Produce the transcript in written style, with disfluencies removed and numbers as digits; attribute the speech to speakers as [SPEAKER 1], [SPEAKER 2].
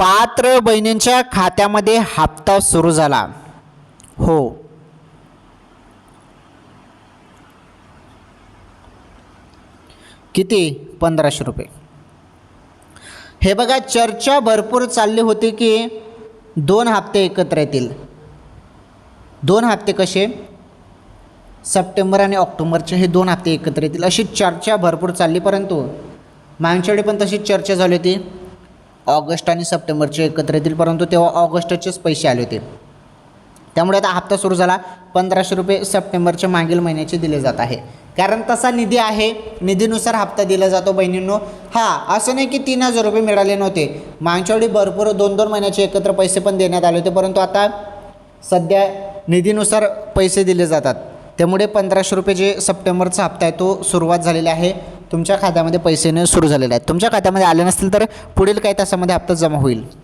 [SPEAKER 1] पात्र बहिणींच्या खात्यामध्ये हप्ता सुरू झाला. हो, किती? 1500 रुपये. हे बघा, चर्चा भरपूर चालली होती की 2 हप्ते एकत्र येतील. 2 हप्ते कसे? सप्टेंबर आणि ऑक्टोबरचे हे 2 हप्ते एकत्र येतील अशी चर्चा भरपूर चालली. परंतु मागच्या वेळी पण तशीच चर्चा झाली होती, ऑगस्ट आणि सप्टेंबरचे एकत्र येतील, परंतु तेव्हा ऑगस्टचेच पैसे आले होते. त्यामुळे आता हप्ता सुरू झाला. 1500 रुपये सप्टेंबरच्या मागील महिन्याचे दिले जात आहे, कारण तसा निधी आहे, निधीनुसार हप्ता दिला जातो बहिणींनो. हां, असं नाही की 3000 रुपये मिळाले नव्हते. मागच्या वेळी भरपूर 2-2 महिन्याचे एकत्र पैसे पण देण्यात आले होते, परंतु आता सध्या निधीनुसार पैसे दिले जातात. त्यामुळे 1500 रुपये जे सप्टेंबरचा हप्ता आहे तो सुरुवात झालेला आहे. तुमच्या खात्यामध्ये पैसे येणं सुरू झालेले आहेत. तुमच्या खात्यामध्ये आले नसतील तर पुढील काही तासामध्ये हप्ता जमा होईल.